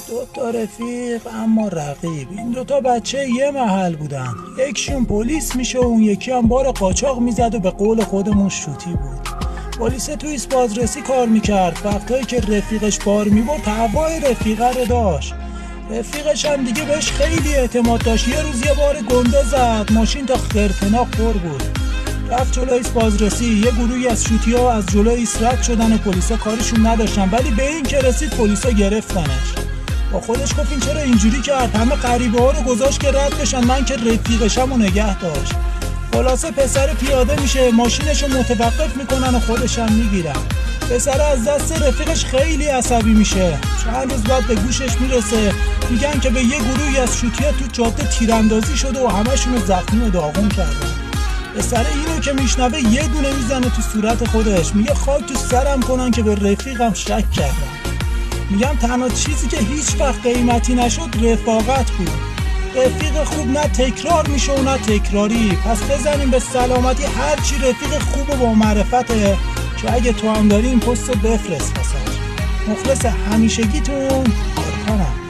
دو تا رفیق اما رقیب. این دوتا بچه یه محل بودن، یکیشون پلیس میشه و اون یکی هم بار قاچاق میزد و به قول خودمون شوتی بود. پلیس تو ایست بازرسی کار میکرد، وقتایی که رفیقش بار میبرد هوای رفیقه رو داشت. رفیقش هم دیگه بهش خیلی اعتماد داشت. یه روز یه بار گنده زد، ماشین تا خرتناق پر بود. رفت جلوی ایست بازرسی، یه گروهی از شوتی‌ها از جلوی ایست رد شدن و پلیسا کارشون نداشتن، ولی به این که رسید پلیسا گرفتنش. با خودش گفت این چرا اینجوری کرد؟ همه غریبه ها رو گذاشت که رد بشن، من که رفیقشم و نگه داشت. خلاصه پسر پیاده میشه، ماشینشو متوقف میکنن و خودشم میگیرن. پسر از دست رفیقش خیلی عصبی میشه. چند روز بعد به گوشش میرسه میگن که به یه گروهی از شوتی‌ها تو جاده تیراندازی شده و همشون زخمی و داغون کردن. پسر اینو که میشنوه یه دونه میزنه تو صورت خودش، میگه خاک تو سرم کنن که به رفیقم شک کردم. میگم تنها چیزی که هیچ وقت قیمتی نشد رفاقت بود. رفیق خوب نه تکرار میشه و نه تکراری. پس بزنیم به سلامتی هرچی رفیق خوب و با معرفته که اگه تو هم داری این پستو بفرست واسش. مخلص همیشگیتون کارکنم.